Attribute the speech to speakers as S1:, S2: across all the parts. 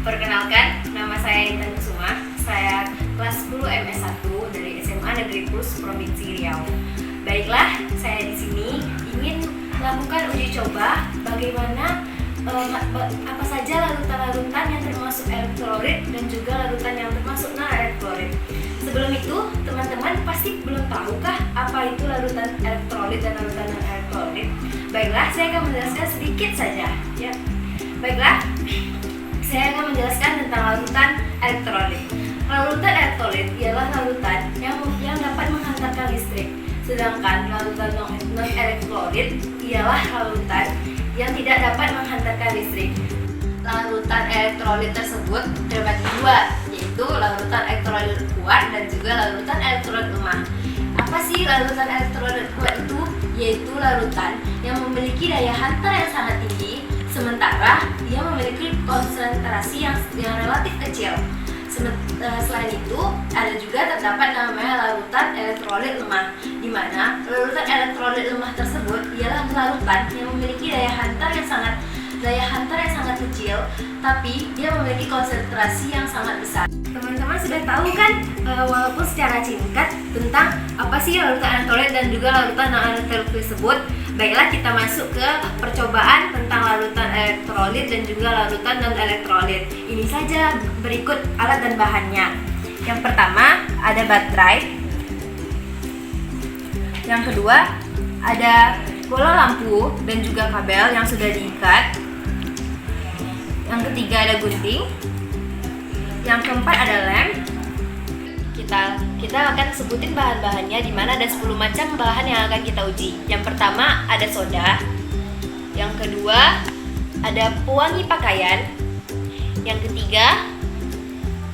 S1: Perkenalkan, nama saya Intan Kusuma. Saya kelas 10 MS1 dari SMA Negeri Plus Provinsi Riau. Baiklah, saya di sini ingin melakukan uji coba bagaimana apa saja larutan-larutan yang termasuk elektrolit dan juga larutan yang termasuk non-elektrolit. Sebelum itu, teman-teman pasti belum tahukah apa itu larutan elektrolit dan larutan non-elektrolit? Baiklah, saya akan menjelaskan sedikit saja. Ya, baiklah. Saya akan menjelaskan tentang larutan elektrolit. Larutan elektrolit ialah larutan yang dapat menghantarkan listrik. Sedangkan larutan non-elektrolit ialah larutan yang tidak dapat menghantarkan listrik. Larutan elektrolit tersebut terbagi dua, yaitu larutan elektrolit kuat dan juga larutan elektrolit lemah. Apa sih larutan elektrolit kuat itu? Yaitu larutan yang memiliki daya hantar yang sangat tinggi, sementara dia memiliki konsentrasi yang relatif kecil. Selain itu, ada juga terdapat namanya larutan elektrolit lemah, di mana larutan elektrolit lemah tersebut ialah larutan yang memiliki daya hantar yang sangat kecil, tapi dia memiliki konsentrasi yang sangat besar. Teman-teman sudah tahu kan, walaupun secara singkat tentang apa sih larutan elektrolit dan juga larutan non-elektrolit tersebut. Baiklah, kita masuk ke percobaan tentang larutan elektrolit dan juga larutan non-elektrolit. Ini saja berikut alat dan bahannya. Yang pertama ada baterai. Yang kedua ada bola lampu dan juga kabel yang sudah diikat. Yang ketiga ada gunting. Yang keempat ada lem. Kita akan sebutin bahan-bahannya, di mana ada 10 macam bahan yang akan kita uji. Yang pertama ada soda. Yang kedua ada pewangi pakaian. Yang ketiga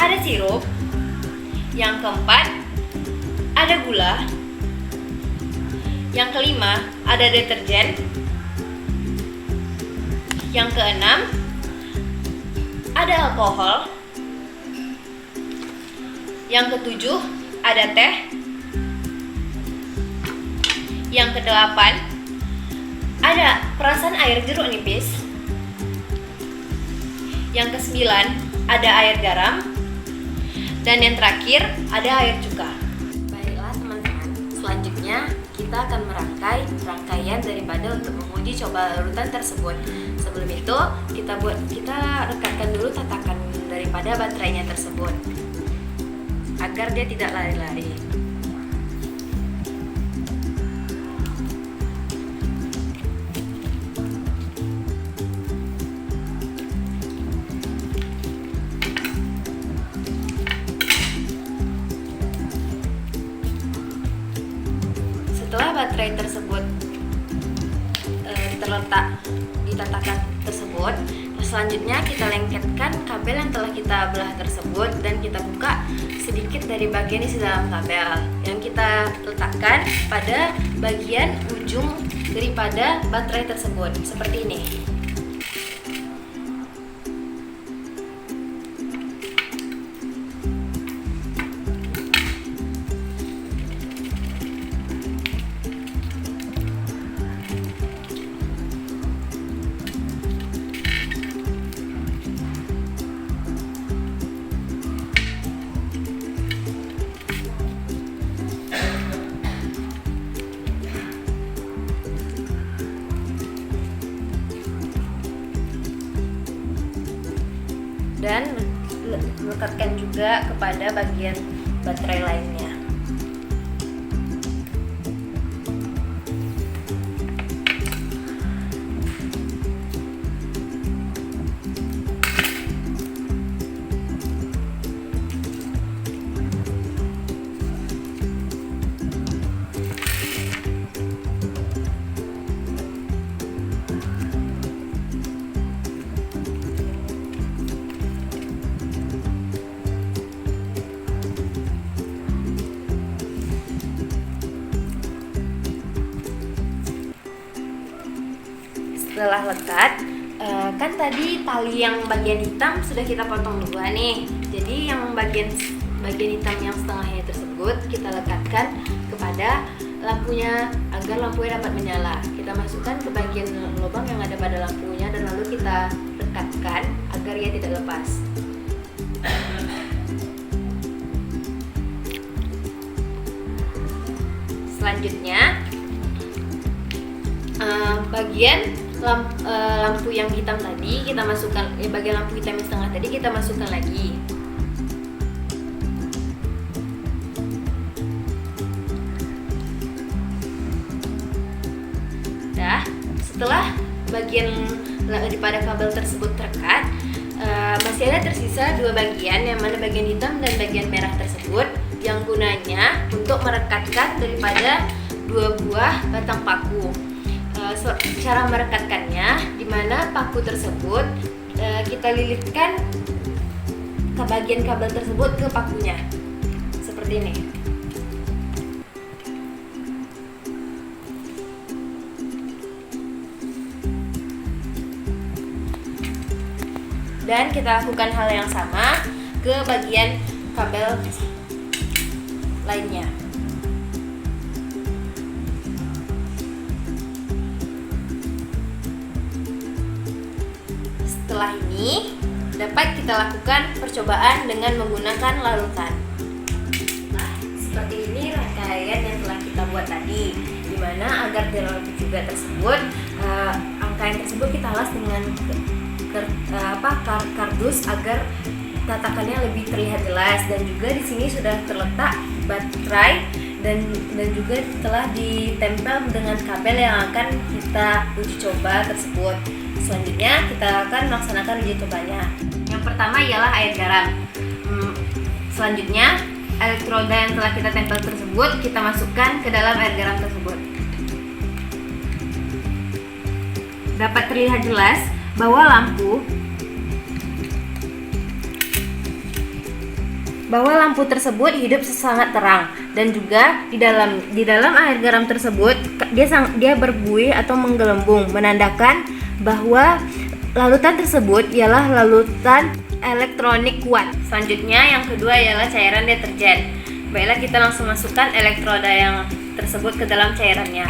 S1: ada sirup. Yang keempat ada gula. Yang kelima ada deterjen. Yang keenam ada alkohol. Yang ketujuh ada teh. Yang kedelapan ada perasan air jeruk nipis. Yang kesembilan ada air garam. Dan yang terakhir ada air cuka. Baiklah teman-teman, selanjutnya kita akan merangkai rangkaian daripada untuk menguji coba larutan tersebut. Sebelum itu kita rekatkan dulu tatakan daripada baterainya tersebut agar dia tidak lari-lari. Setelah baterai tersebut terletak di tatakan tersebut, selanjutnya kita lengketkan kabel yang telah kita belah tersebut dan kita buka sedikit dari bagian isi dalam kabel yang kita letakkan pada bagian ujung daripada baterai tersebut, seperti ini. Dan lekatkan juga kepada bagian baterai lainnya. Setelah lekat, kan tadi tali yang bagian hitam sudah kita potong dua nih. Jadi yang bagian hitam yang setengahnya tersebut kita lekatkan kepada lampunya agar lampunya dapat menyala. Kita masukkan ke bagian lubang yang ada pada lampunya dan lalu kita rekatkan tekan agar ia tidak lepas. Selanjutnya, bagian lampu yang hitam tadi kita masukkan, bagian lampu hitam yang setengah tadi kita masukkan lagi. Setelah bagian daripada kabel tersebut terkat, masih ada tersisa dua bagian, yang mana bagian hitam dan bagian merah tersebut yang gunanya untuk merekatkan daripada dua buah batang paku. Cara merekatkannya, di mana paku tersebut kita lilitkan ke bagian kabel tersebut ke pakunya seperti ini. Dan kita lakukan hal yang sama ke bagian kabel lainnya. Setelah ini dapat kita lakukan percobaan dengan menggunakan larutan. Nah, seperti ini rangkaian yang telah kita buat tadi, dimana agar di larutan juga tersebut, rangkaian tersebut kita alas dengan kardus agar tatakannya lebih terlihat jelas, dan juga di sini sudah terletak baterai dan juga telah ditempel dengan kabel yang akan kita uji coba tersebut. Selanjutnya kita akan melaksanakan uji cobanya. Yang pertama ialah air garam. Selanjutnya elektroda yang telah kita tempel tersebut kita masukkan ke dalam air garam tersebut. Dapat terlihat jelas bahwa lampu tersebut hidup sangat terang, dan juga di dalam air garam tersebut dia berbuih atau menggelembung, menandakan bahwa larutan tersebut ialah larutan elektronik kuat. Selanjutnya yang kedua ialah cairan deterjen. Baiklah, kita langsung masukkan elektroda yang tersebut ke dalam cairannya.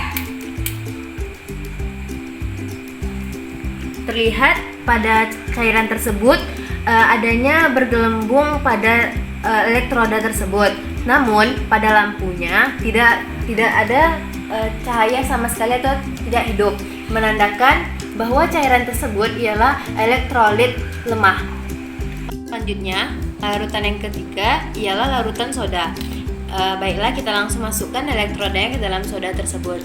S1: Terlihat pada cairan tersebut adanya bergelembung pada elektroda tersebut. Namun pada lampunya tidak ada cahaya sama sekali atau tidak hidup, menandakan bahwa cairan tersebut ialah elektrolit lemah. Selanjutnya, larutan yang ketiga ialah larutan soda. Baiklah, kita langsung masukkan elektrodanya ke dalam soda tersebut.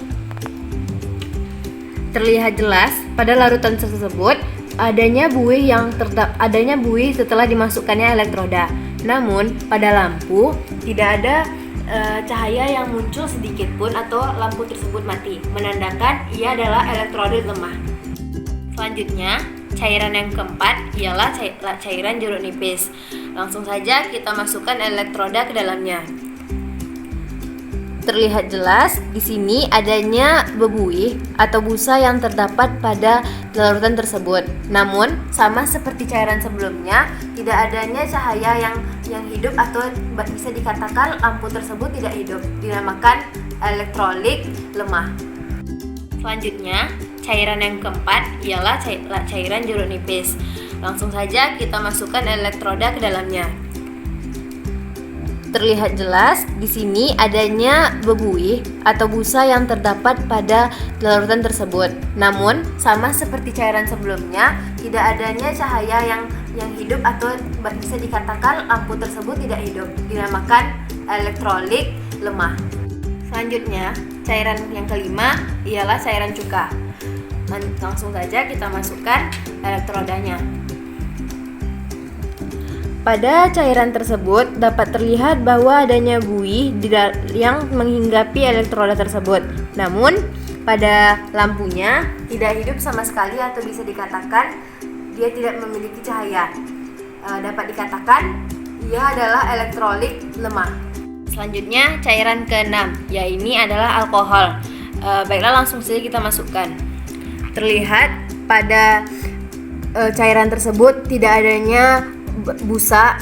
S1: Terlihat jelas pada larutan tersebut adanya buih setelah dimasukkannya elektroda. Namun pada lampu tidak ada cahaya yang muncul sedikit pun atau lampu tersebut mati, menandakan ia adalah elektrolit lemah. Selanjutnya, cairan yang keempat ialah cairan jeruk nipis. Langsung saja kita masukkan elektroda ke dalamnya. Terlihat jelas di sini adanya bebuih atau busa yang terdapat pada larutan tersebut. Namun sama seperti cairan sebelumnya, tidak adanya cahaya yang hidup atau bisa dikatakan lampu tersebut tidak hidup, dinamakan elektrolit lemah. Selanjutnya, cairan yang keempat ialah cairan jeruk nipis. Langsung saja kita masukkan elektroda ke dalamnya. Terlihat jelas di sini adanya bebuih atau busa yang terdapat pada larutan tersebut. Namun sama seperti cairan sebelumnya, tidak adanya cahaya yang hidup atau bisa dikatakan lampu tersebut tidak hidup, dinamakan elektrolit lemah. Selanjutnya, cairan yang kelima ialah cairan cuka. Langsung saja kita masukkan elektrodanya. Pada cairan tersebut dapat terlihat bahwa adanya buih yang menghinggapi elektroda tersebut. Namun pada lampunya tidak hidup sama sekali atau bisa dikatakan dia tidak memiliki cahaya. Dapat dikatakan ia adalah elektrolit lemah. Selanjutnya cairan keenam, yaitu adalah alkohol. Baiklah, langsung saja kita masukkan. Terlihat pada cairan tersebut tidak adanya busa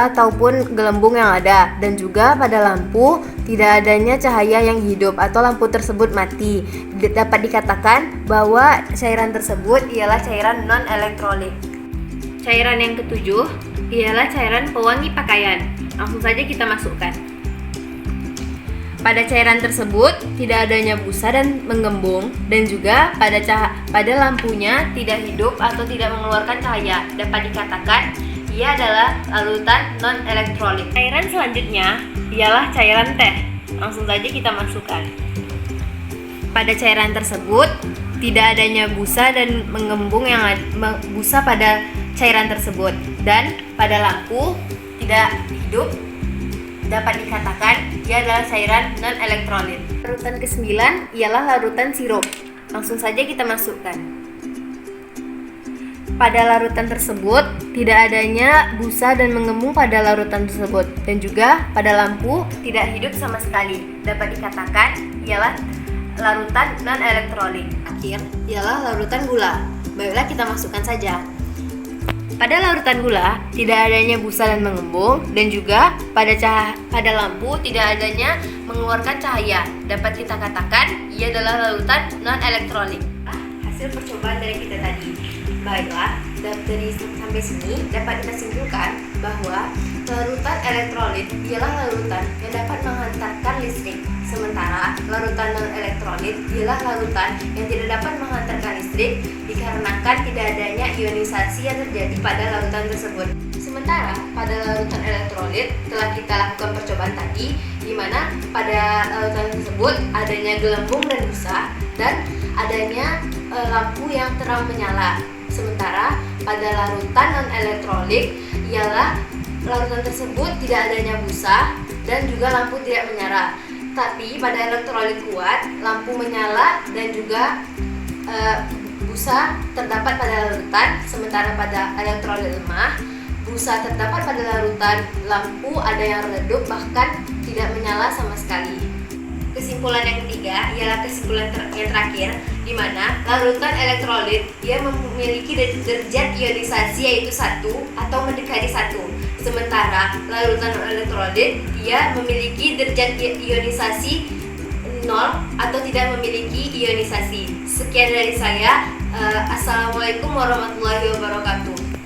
S1: ataupun gelembung yang ada, dan juga pada lampu tidak adanya cahaya yang hidup atau lampu tersebut mati. Dapat dikatakan bahwa cairan tersebut ialah cairan non elektrolit. Cairan yang ketujuh ialah cairan pewangi pakaian. Langsung saja kita masukkan. Pada cairan tersebut tidak adanya busa dan menggembung, dan juga pada lampunya tidak hidup atau tidak mengeluarkan cahaya. Dapat dikatakan ia adalah larutan non-elektrolit. Cairan selanjutnya ialah cairan teh. Langsung saja kita masukkan. Pada cairan tersebut tidak adanya busa dan menggembung busa pada cairan tersebut, dan pada lampu tidak hidup. Dapat dikatakan ia adalah cairan non-elektrolit. Larutan ke-9 ialah larutan sirup. Langsung saja kita masukkan. Pada larutan tersebut tidak adanya busa dan menggembung pada larutan tersebut, dan juga pada lampu tidak hidup sama sekali. Dapat dikatakan ialah larutan non-elektrolit. Akhir ialah larutan gula. Baiklah, kita masukkan saja. Pada larutan gula tidak adanya busa dan menggembung, dan juga pada lampu tidak adanya mengeluarkan cahaya. Dapat kita katakan ia adalah larutan non-elektrolit. Hasil percobaan dari kita tadi. Baiklah, dari sampai sini dapat kita simpulkan bahwa larutan elektrolit ialah larutan yang dapat menghantarkan listrik, sementara larutan non-elektrolit ialah larutan yang tidak dapat menghantarkan listrik dikarenakan tidak adanya ionisasi yang terjadi pada larutan tersebut. Sementara pada larutan elektrolit telah kita lakukan percobaan tadi, di mana pada larutan tersebut adanya gelembung dan busa, dan adanya lampu yang terang menyala. Sementara pada larutan non-elektrolit ialah larutan tersebut tidak adanya busa dan juga lampu tidak menyala. Tapi pada elektrolit kuat, lampu menyala dan juga busa terdapat pada larutan. Sementara pada elektrolit lemah, busa terdapat pada larutan, lampu ada yang redup bahkan tidak menyala sama sekali. Kesimpulan yang ketiga ialah kesimpulan yang terakhir, di mana larutan elektrolit ia memiliki derajat ionisasi yaitu 1 atau mendekati 1. Sementara larutan elektrolit ia memiliki derajat ionisasi 0 atau tidak memiliki ionisasi. Sekian dari saya. Assalamualaikum warahmatullahi wabarakatuh.